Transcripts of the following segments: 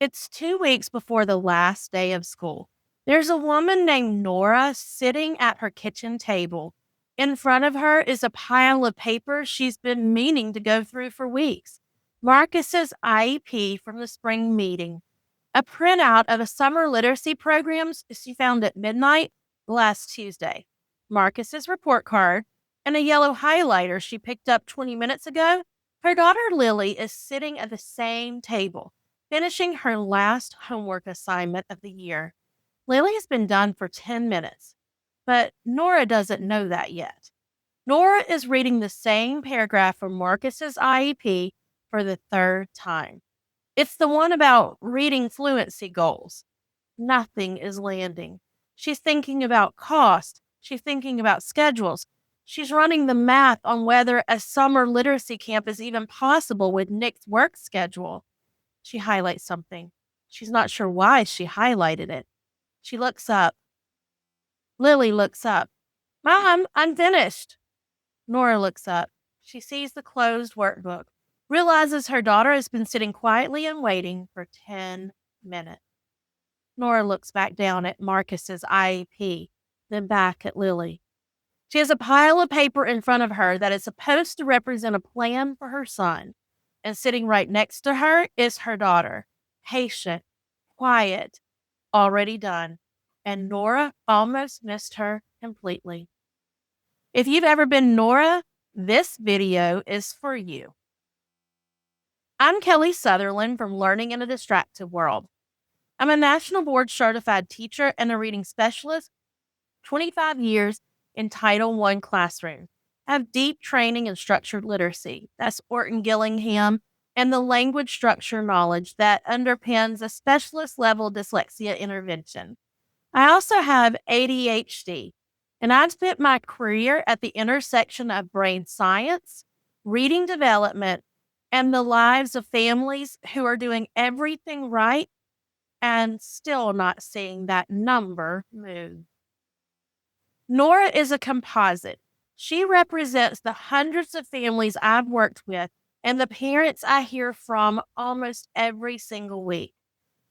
It's 2 weeks before the last day of school. There's a woman named Nora sitting at her kitchen table. In front of her is a pile of papers she's been meaning to go through for weeks. Marcus's IEP from the spring meeting, a printout of a summer literacy programs she found at midnight last Tuesday, Marcus's report card, and a yellow highlighter she picked up 20 minutes ago. Her daughter Lily is sitting at the same table, finishing her last homework assignment of the year. Lily has been done for 10 minutes, but Nora doesn't know that yet. Nora is reading the same paragraph from Marcus's IEP for the third time. It's the one about reading fluency goals. Nothing is landing. She's thinking about cost. She's thinking about schedules. She's running the math on whether a summer literacy camp is even possible with Nick's work schedule. She highlights something. She's not sure why she highlighted it. She looks up. Lily looks up. Mom, I'm finished. Nora looks up. She sees the closed workbook, realizes her daughter has been sitting quietly and waiting for 10 minutes. Nora looks back down at Marcus's IEP, then back at Lily. She has a pile of paper in front of her that is supposed to represent a plan for her son. And sitting right next to her is her daughter, patient, quiet, already done. And Nora almost missed her completely. If you've ever been Nora, this video is for you. I'm Kelly Sutherland from Learning in a Distracted World. I'm a national board certified teacher and a reading specialist, 25 years in Title I classroom. I have deep training in structured literacy. That's Orton Gillingham, and the language structure knowledge that underpins a specialist level dyslexia intervention. I also have ADHD, and I've spent my career at the intersection of brain science, reading development, and the lives of families who are doing everything right and still not seeing that number move. Nora is a composite. She represents the hundreds of families I've worked with and the parents I hear from almost every single week.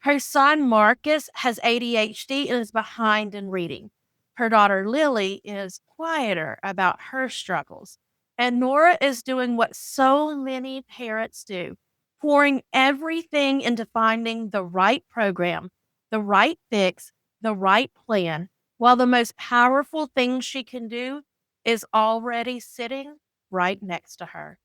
Her son Marcus has ADHD and is behind in reading. Her daughter Lily is quieter about her struggles. And Nora is doing what so many parents do, pouring everything into finding the right program, the right fix, the right plan, while the most powerful thing she can do is already sitting right next to her.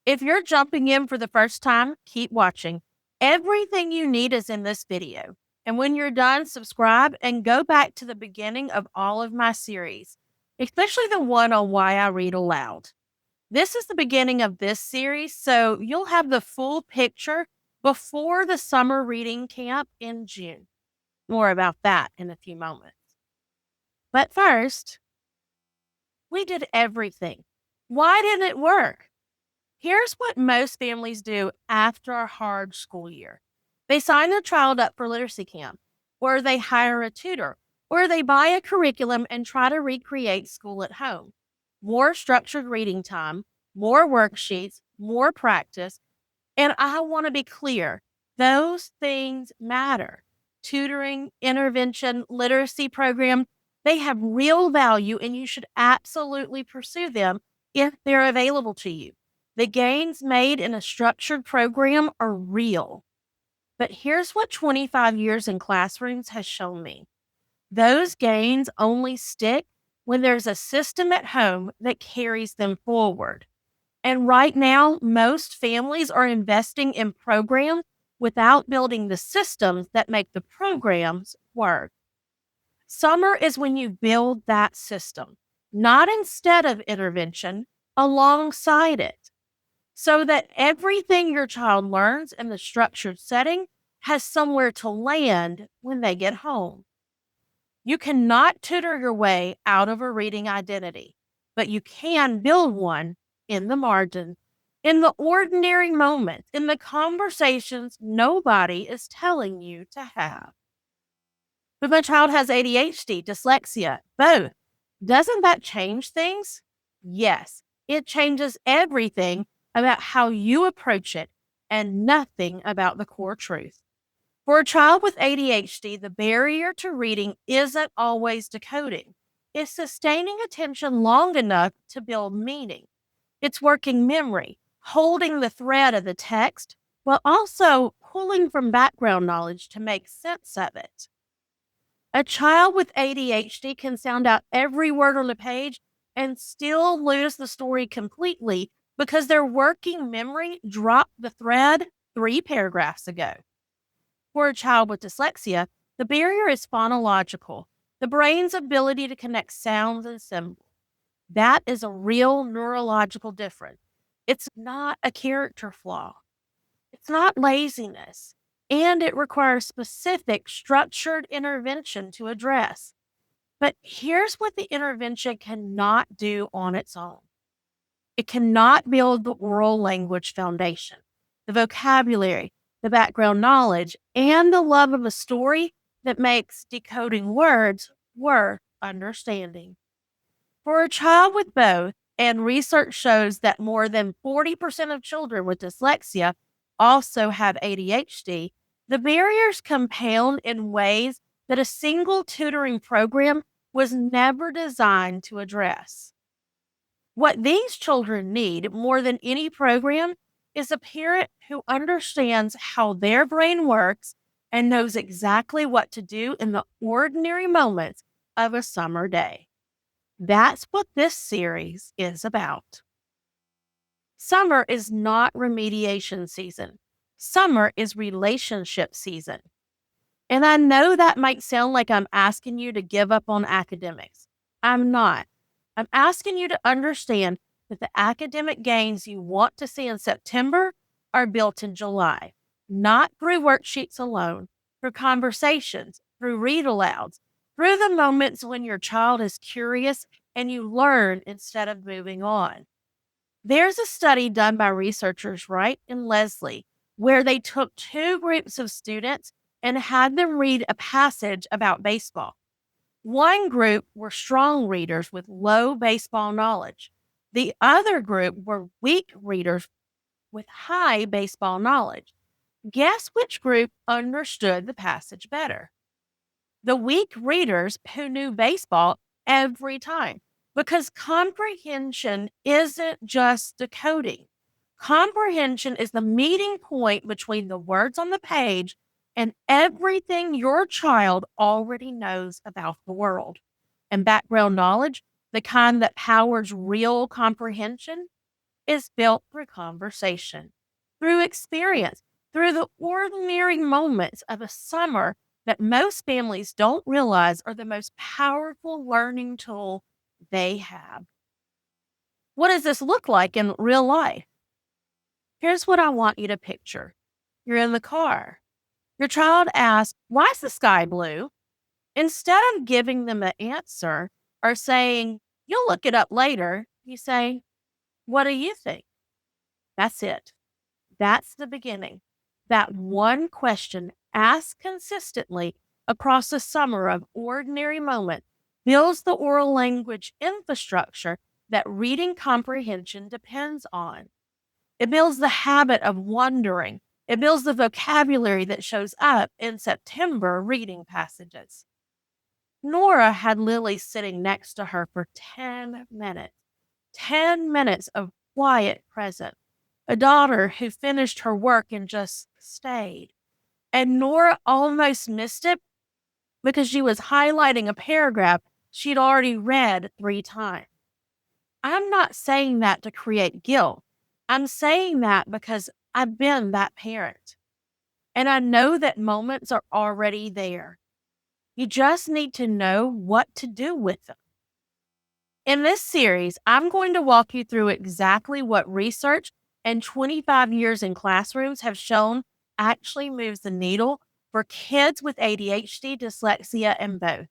If you're jumping in for the first time, keep watching. Everything you need is in this video. And when you're done, subscribe and go back to the beginning of all of my series, especially the one on why I read aloud. This is the beginning of this series, so you'll have the full picture before the summer reading camp in June. More about that in a few moments. But first, we did everything. Why didn't it work? Here's what most families do after a hard school year. They sign their child up for literacy camp, or they hire a tutor, or they buy a curriculum and try to recreate school at home. More structured reading time, more worksheets, more practice. And I want to be clear, those things matter. Tutoring, intervention, literacy program, they have real value and you should absolutely pursue them if they're available to you. The gains made in a structured program are real. But here's what 25 years in classrooms has shown me. Those gains only stick when there's a system at home that carries them forward. And right now, most families are investing in programs without building the systems that make the programs work. Summer is when you build that system, not instead of intervention, alongside it, so that everything your child learns in the structured setting has somewhere to land when they get home. You cannot tutor your way out of a reading identity, but you can build one in the margin, in the ordinary moments, in the conversations nobody is telling you to have. But my child has ADHD, dyslexia, both. Doesn't that change things? Yes, it changes everything about how you approach it and nothing about the core truth. For a child with ADHD, the barrier to reading isn't always decoding. It's sustaining attention long enough to build meaning. It's working memory, holding the thread of the text, while also pulling from background knowledge to make sense of it. A child with ADHD can sound out every word on the page and still lose the story completely because their working memory dropped the thread 3 paragraphs ago. For a child with dyslexia, the barrier is phonological, the brain's ability to connect sounds and symbols. That is a real neurological difference. It's not a character flaw. It's not laziness. And it requires specific, structured intervention to address. But here's what the intervention cannot do on its own. It cannot build the oral language foundation, the vocabulary, the background knowledge, and the love of a story that makes decoding words worth understanding. For a child with both, and research shows that more than 40% of children with dyslexia also have ADHD, the barriers compound in ways that a single tutoring program was never designed to address. What these children need more than any program is a parent who understands how their brain works and knows exactly what to do in the ordinary moments of a summer day. That's what this series is about. Summer is not remediation season. Summer is relationship season. And I know that might sound like I'm asking you to give up on academics. I'm not. I'm asking you to understand that the academic gains you want to see in September are built in July, not through worksheets alone, through conversations, through read alouds, through the moments when your child is curious and you learn instead of moving on. There's a study done by researchers Wright and Leslie where they took 2 groups of students and had them read a passage about baseball. One group were strong readers with low baseball knowledge. The other group were weak readers with high baseball knowledge. Guess which group understood the passage better? The weak readers who knew baseball every time, because comprehension isn't just decoding. Comprehension is the meeting point between the words on the page and everything your child already knows about the world. And background knowledge, the kind that powers real comprehension, is built through conversation, through experience, through the ordinary moments of a summer that most families don't realize are the most powerful learning tool they have. What does this look like in real life? Here's what I want you to picture. You're in the car. Your child asks, "Why is the sky blue?" Instead of giving them an answer or saying, "You'll look it up later," you say, "What do you think?" That's it. That's the beginning. That one question asked consistently across a summer of ordinary moments builds the oral language infrastructure that reading comprehension depends on. It builds the habit of wondering. It builds the vocabulary that shows up in September reading passages. Nora had Lily sitting next to her for 10 minutes. 10 minutes of quiet presence. A daughter who finished her work and just stayed. And Nora almost missed it because she was highlighting a paragraph she'd already read 3 times. I'm not saying that to create guilt. I'm saying that because I've been that parent. And I know that moments are already there. You just need to know what to do with them. In this series, I'm going to walk you through exactly what research and 25 years in classrooms have shown actually moves the needle for kids with ADHD, dyslexia, and both.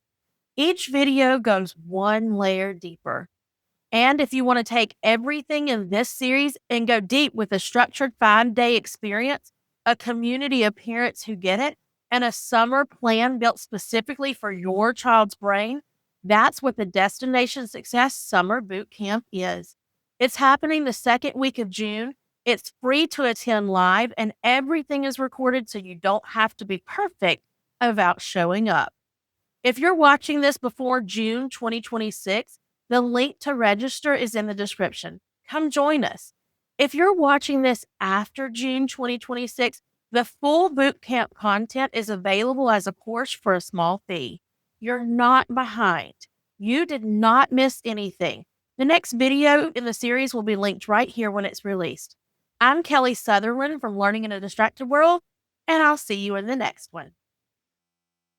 Each video goes one layer deeper. And if you want to take everything in this series and go deep with a structured 5-day experience, a community of parents who get it, and a summer plan built specifically for your child's brain, that's what the Destination Success Summer Boot Camp is. It's happening the second week of June, It's free to attend live, and everything is recorded so you don't have to be perfect about showing up. If you're watching this before June 2026, the link to register is in the description. Come join us. If you're watching this after June 2026, the full bootcamp content is available as a course for a small fee. You're not behind. You did not miss anything. The next video in the series will be linked right here when it's released. I'm Kelly Sutherland from Learning in a Distracted World, and I'll see you in the next one.